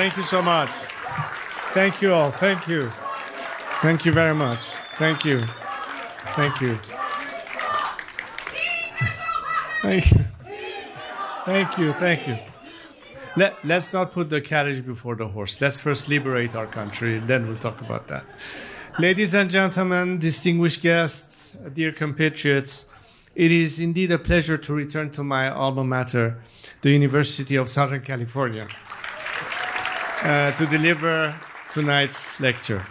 Thank you so much. Thank you all. Thank you. Thank you very much. Thank you. Thank you. Thank you. Thank you. Thank you. Let's not put the carriage before the horse. Let's first liberate our country, then we'll talk about that. Ladies and gentlemen, distinguished guests, dear compatriots, it is indeed a pleasure to return to my alma mater, the University of Southern California, to deliver tonight's lecture.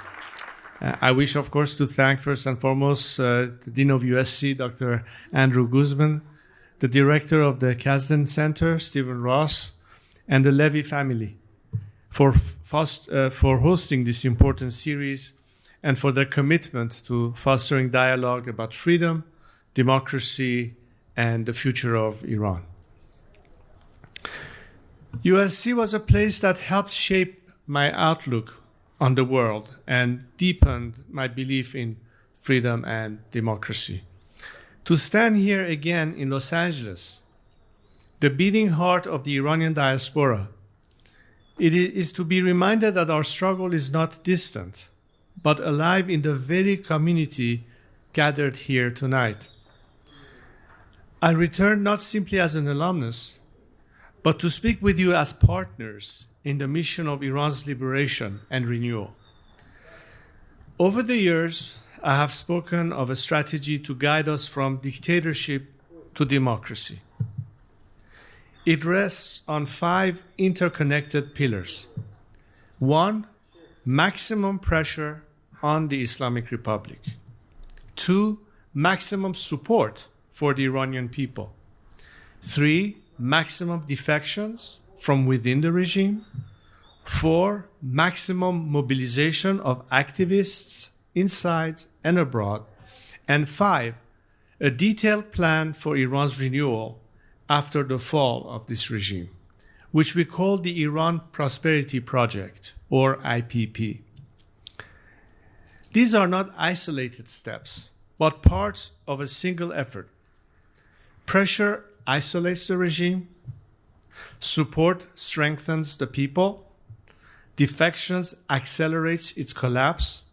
I wish, of course, to thank first and foremost the Dean of USC, Dr. Andrew Guzman, the Director of the Kasdan Center, Stephen Ross, and the Levy family for hosting this important series and for their commitment to fostering dialogue about freedom, democracy, and the future of Iran. USC was a place that helped shape my outlook on the world and deepened my belief in freedom and democracy. To stand here again in Los Angeles, the beating heart of the Iranian diaspora, it is to be reminded that our struggle is not distant, but alive in the very community gathered here tonight. I return not simply as an alumnus, but to speak with you as partners in the mission of Iran's liberation and renewal. Over the years, I have spoken of a strategy to guide us from dictatorship to democracy. It rests on 5 interconnected pillars. 1, maximum pressure on the Islamic Republic. 2, maximum support for the Iranian people. 3, maximum defections from within the regime. 4, maximum mobilization of activists inside and abroad. And 5, a detailed plan for Iran's renewal after the fall of this regime, which we call the Iran Prosperity Project, or IPP. These are not isolated steps, but parts of a single effort. Pressure isolates the regime, support strengthens the people, defections accelerates its collapse,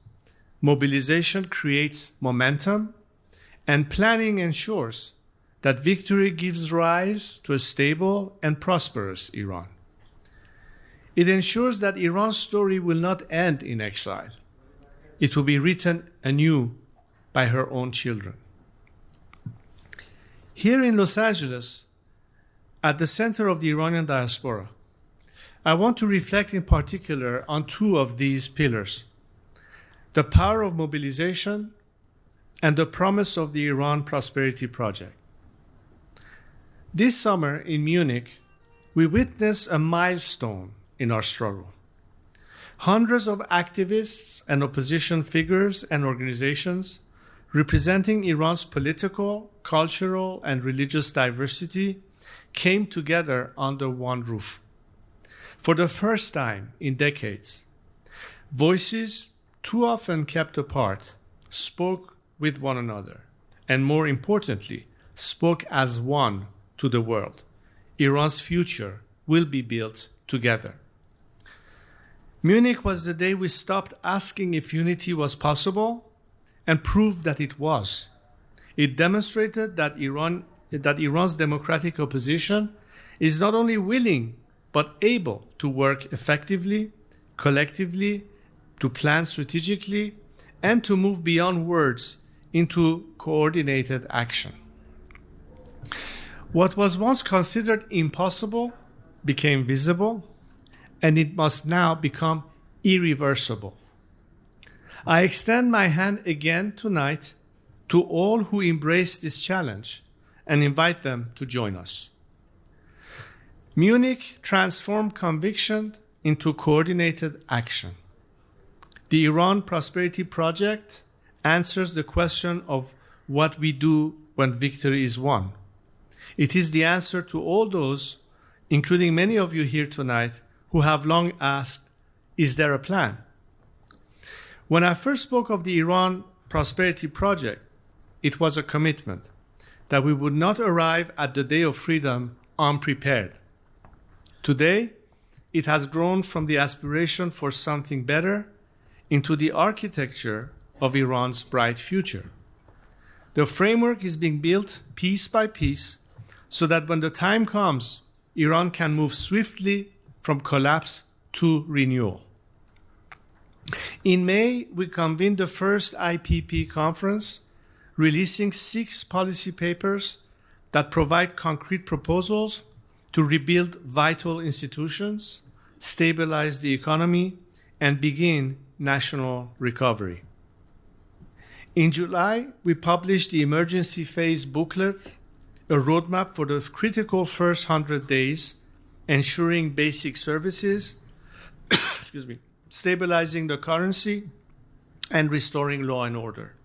mobilization creates momentum, and planning ensures that victory gives rise to a stable and prosperous Iran. It ensures that Iran's story will not end in exile. It will be written anew by her own children. Here in Los Angeles, at the center of the Iranian diaspora, I want to reflect in particular on 2 of these pillars: the power of mobilization and the promise of the Iran Prosperity Project. This summer in Munich, we witnessed a milestone in our struggle. Hundreds of activists and opposition figures and organizations representing Iran's political, cultural, and religious diversity came together under one roof. For the first time in decades, voices too often kept apart spoke with one another, and more importantly, spoke as one to the world. Iran's future will be built together. Munich was the day we stopped asking if unity was possible and proved that it was. It demonstrated that Iran's democratic opposition is not only willing but able to work effectively, collectively, to plan strategically, and to move beyond words into coordinated action. What was once considered impossible became visible, and it must now become irreversible. I extend my hand again tonight to all who embrace this challenge and invite them to join us. Munich transformed conviction into coordinated action. The Iran Prosperity Project answers the question of what we do when victory is won. It is the answer to all those, including many of you here tonight, who have long asked, is there a plan? When I first spoke of the Iran Prosperity Project, it was a commitment that we would not arrive at the day of freedom unprepared. Today, it has grown from the aspiration for something better into the architecture of Iran's bright future. The framework is being built piece by piece so that when the time comes, Iran can move swiftly from collapse to renewal. In May, we convened the first IPP conference, releasing 6 policy papers that provide concrete proposals to rebuild vital institutions, stabilize the economy, and begin national recovery. In July, we published the emergency phase booklet, a roadmap for the critical first 100 days, ensuring basic services, stabilizing the currency, and restoring law and order.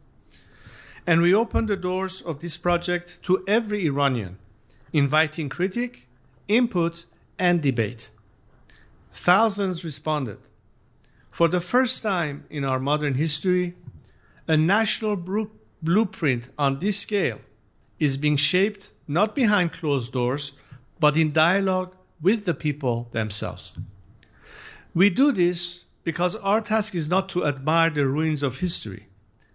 And we opened the doors of this project to every Iranian, inviting critique, input, and debate. Thousands responded. For the first time in our modern history, a national blueprint on this scale is being shaped not behind closed doors, but in dialogue with the people themselves. We do this because our task is not to admire the ruins of history,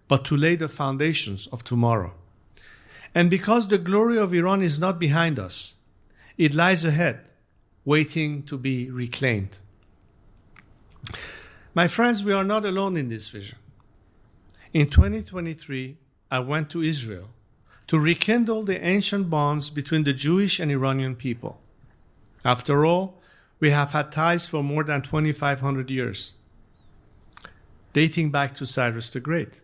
but to lay the foundations of tomorrow. And because the glory of Iran is not behind us, it lies ahead, waiting to be reclaimed. My friends, we are not alone in this vision. In 2023, I went to Israel to rekindle the ancient bonds between the Jewish and Iranian people. After all, we have had ties for more than 2,500 years, dating back to Cyrus the Great.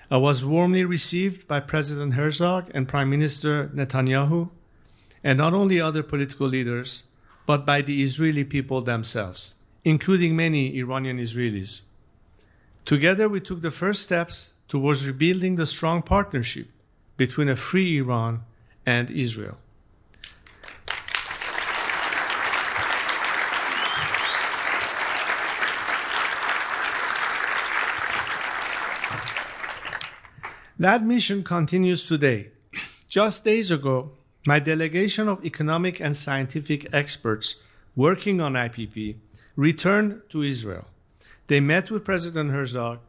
I was warmly received by President Herzog and Prime Minister Netanyahu, and not only other political leaders, but by the Israeli people themselves, including many Iranian Israelis. Together, we took the first steps towards rebuilding the strong partnership between a free Iran and Israel. That mission continues today. Just days ago, my delegation of economic and scientific experts working on IPP returned to Israel. They met with President Herzog.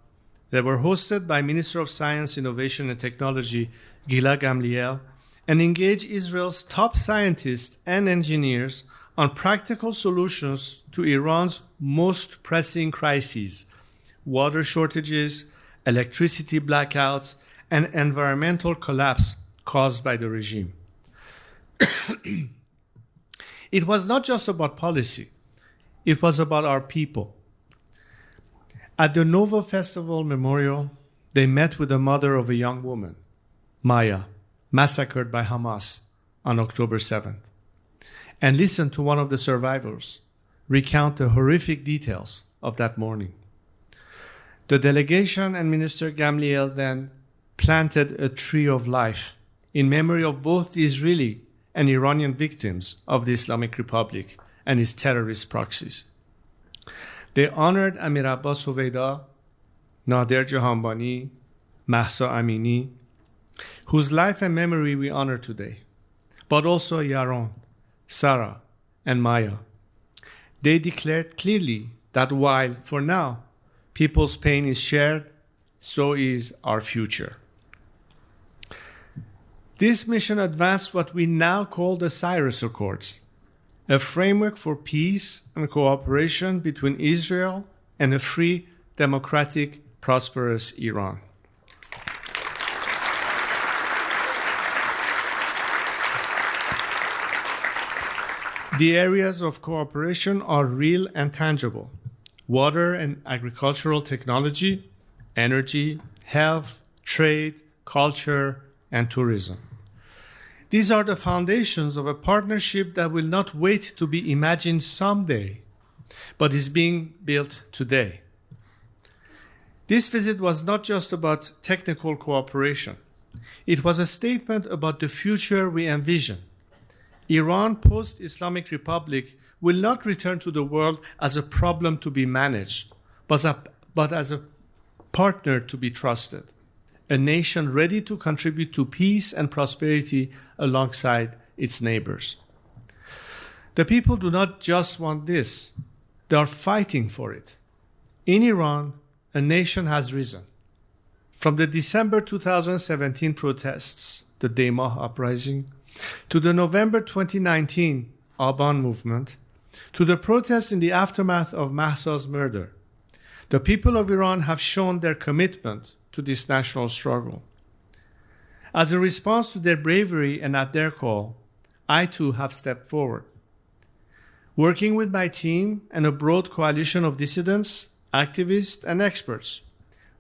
They were hosted by Minister of Science, Innovation and Technology, Gila Gamliel, and engaged Israel's top scientists and engineers on practical solutions to Iran's most pressing crises: water shortages, electricity blackouts, and environmental collapse caused by the regime. It was not just about policy. It was about our people. At the Nova Festival Memorial, they met with the mother of a young woman, Maya, massacred by Hamas on October 7th, and listened to one of the survivors recount the horrific details of that morning. The delegation and Minister Gamliel then planted a tree of life in memory of both the Israeli and Iranian victims of the Islamic Republic and its terrorist proxies. They honored Amir Abbas Hoveyda, Nader Jahanbani, Mahsa Amini, whose life and memory we honor today, but also Yaron, Sarah, and Maya. They declared clearly that while, for now, people's pain is shared, so is our future. This mission advanced what we now call the Cyrus Accords, a framework for peace and cooperation between Israel and a free, democratic, prosperous Iran. The areas of cooperation are real and tangible: water and agricultural technology, energy, health, trade, culture, and tourism. These are the foundations of a partnership that will not wait to be imagined someday, but is being built today. This visit was not just about technical cooperation. It was a statement about the future we envision. Iran post-Islamic Republic will not return to the world as a problem to be managed, but as a partner to be trusted, a nation ready to contribute to peace and prosperity alongside its neighbors. The people do not just want this, they are fighting for it. In Iran, a nation has risen. From the December 2017 protests, the Daymah uprising, to the November 2019 Aban movement, to the protests in the aftermath of Mahsa's murder, the people of Iran have shown their commitment to this national struggle. As a response to their bravery and at their call, I too have stepped forward. Working with my team and a broad coalition of dissidents, activists, and experts,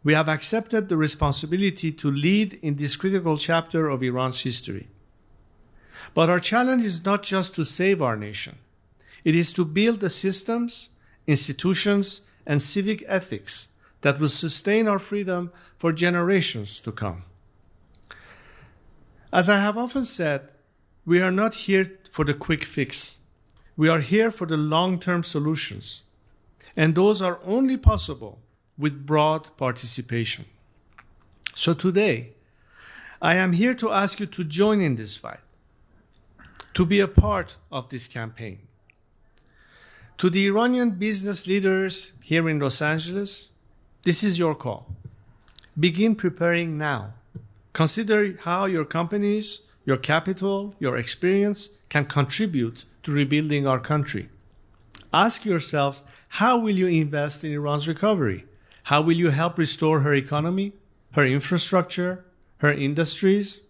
we have accepted the responsibility to lead in this critical chapter of Iran's history. But our challenge is not just to save our nation. It is to build the systems, institutions, and civic ethics that will sustain our freedom for generations to come. As I have often said, we are not here for the quick fix. We are here for the long-term solutions, and those are only possible with broad participation. So today, I am here to ask you to join in this fight, to be a part of this campaign. To the Iranian business leaders here in Los Angeles, this is your call. Begin preparing now. Consider how your companies, your capital, your experience can contribute to rebuilding our country. Ask yourselves, how will you invest in Iran's recovery? How will you help restore her economy, her infrastructure, her industries?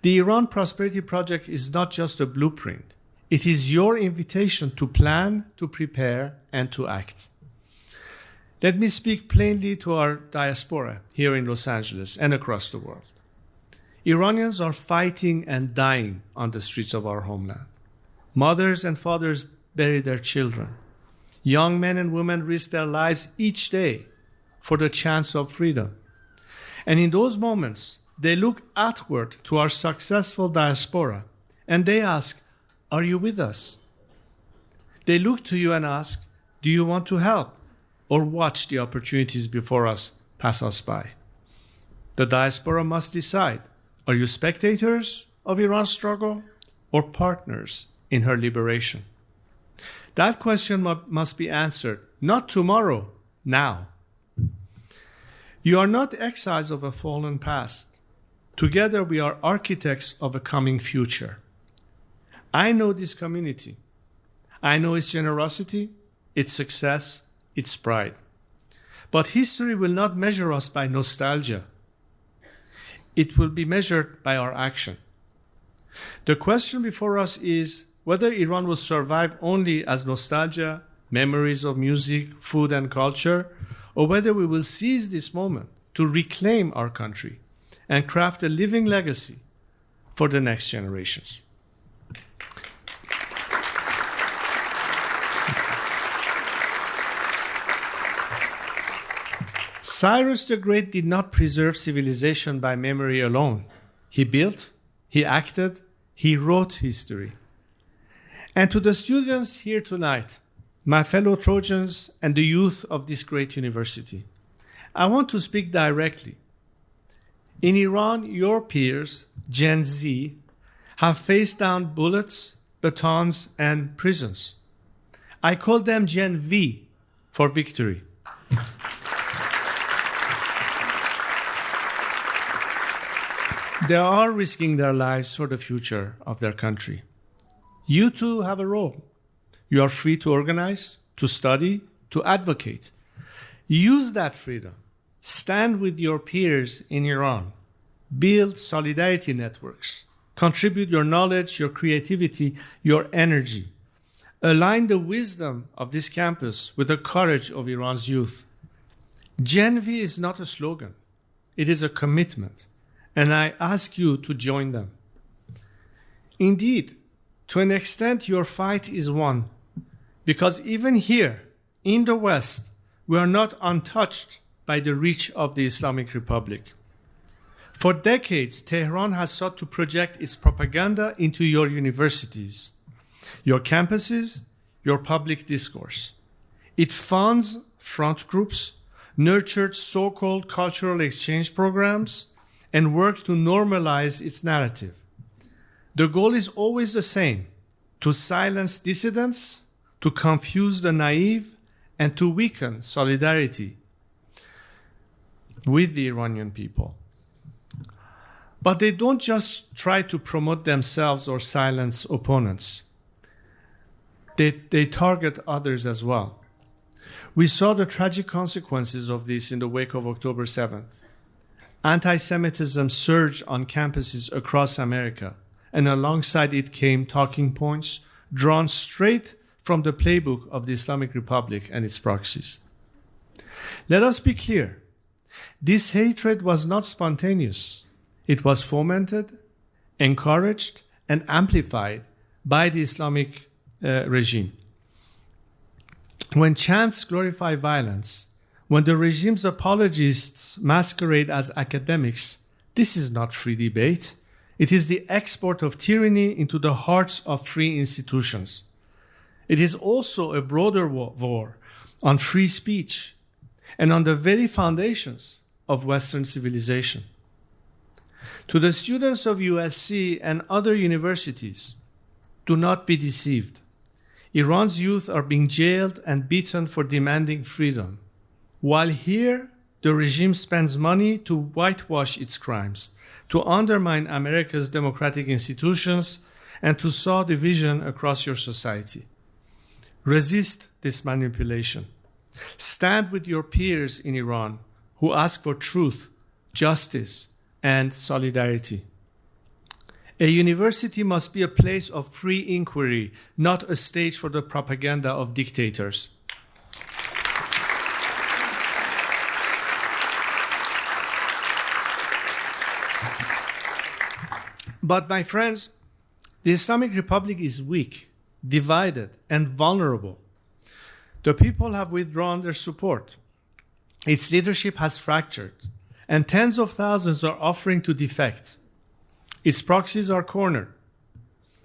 The Iran Prosperity Project is not just a blueprint. It is your invitation to plan, to prepare, and to act. Let me speak plainly to our diaspora here in Los Angeles and across the world. Iranians are fighting and dying on the streets of our homeland. Mothers and fathers bury their children. Young men and women risk their lives each day for the chance of freedom. And in those moments, they look outward to our successful diaspora and they ask, are you with us? They look to you and ask, do you want to help or watch the opportunities before us pass us by? The diaspora must decide, are you spectators of Iran's struggle or partners in her liberation? That question must be answered, not tomorrow, now. You are not exiles of a fallen past. Together we are architects of a coming future. I know this community. I know its generosity, its success, its pride. But history will not measure us by nostalgia. It will be measured by our action. The question before us is whether Iran will survive only as nostalgia, memories of music, food, and culture, or whether we will seize this moment to reclaim our country and craft a living legacy for the next generations. Cyrus the Great did not preserve civilization by memory alone. He built, he acted, he wrote history. And to the students here tonight, my fellow Trojans and the youth of this great university, I want to speak directly. In Iran, your peers, Gen Z, have faced down bullets, batons, and prisons. I call them Gen V for victory. They are risking their lives for the future of their country. You too have a role. You are free to organize, to study, to advocate. Use that freedom. Stand with your peers in Iran. Build solidarity networks. Contribute your knowledge, your creativity, your energy. Align the wisdom of this campus with the courage of Iran's youth. Gen V is not a slogan. It is a commitment. And I ask you to join them. Indeed, to an extent, your fight is won, because even here in the West, we are not untouched by the reach of the Islamic Republic. For decades, Tehran has sought to project its propaganda into your universities, your campuses, your public discourse. It funds front groups, nurtured so-called cultural exchange programs, and worked to normalize its narrative. The goal is always the same: to silence dissidents, to confuse the naive, and to weaken solidarity with the Iranian people. But they don't just try to promote themselves or silence opponents. They target others as well. We saw the tragic consequences of this in the wake of October 7th. Anti-Semitism surged on campuses across America, and alongside it came talking points drawn straight from the playbook of the Islamic Republic and its proxies. Let us be clear. This hatred was not spontaneous. It was fomented, encouraged, and amplified by the Islamic regime. When chants glorify violence, when the regime's apologists masquerade as academics, this is not free debate. It is the export of tyranny into the hearts of free institutions. It is also a broader war on free speech and on the very foundations of Western civilization. To the students of USC and other universities, do not be deceived. Iran's youth are being jailed and beaten for demanding freedom, while here the regime spends money to whitewash its crimes, to undermine America's democratic institutions, and to sow division across your society. Resist this manipulation. Stand with your peers in Iran who ask for truth, justice, and solidarity. A university must be a place of free inquiry, not a stage for the propaganda of dictators. But my friends, the Islamic Republic is weak, divided, and vulnerable. The people have withdrawn their support. Its leadership has fractured, and tens of thousands are offering to defect. Its proxies are cornered.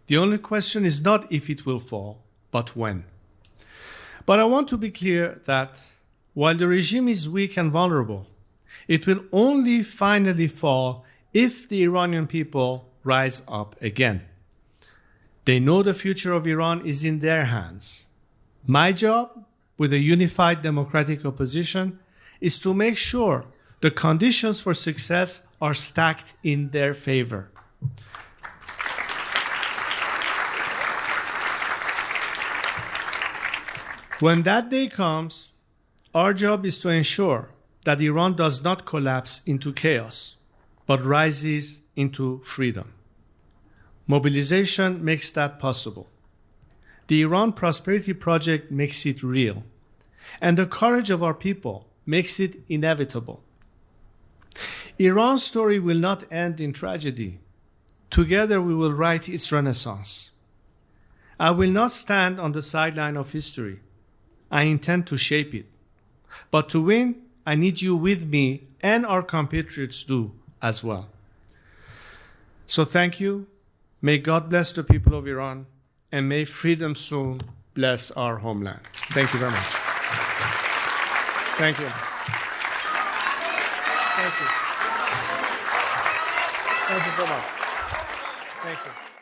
The only question is not if it will fall, but when. But I want to be clear that while the regime is weak and vulnerable, it will only finally fall if the Iranian people rise up again. They know the future of Iran is in their hands. My job, with a unified democratic opposition, is to make sure the conditions for success are stacked in their favor. When that day comes, our job is to ensure that Iran does not collapse into chaos, but rises into freedom. Mobilization makes that possible. The Iran Prosperity Project makes it real, and the courage of our people makes it inevitable. Iran's story will not end in tragedy. Together we will write its renaissance. I will not stand on the sideline of history. I intend to shape it. But to win, I need you with me, and our compatriots do as well. So thank you. May God bless the people of Iran, and may freedom soon bless our homeland. Thank you very much. Thank you. Thank you. Thank you so much. Thank you.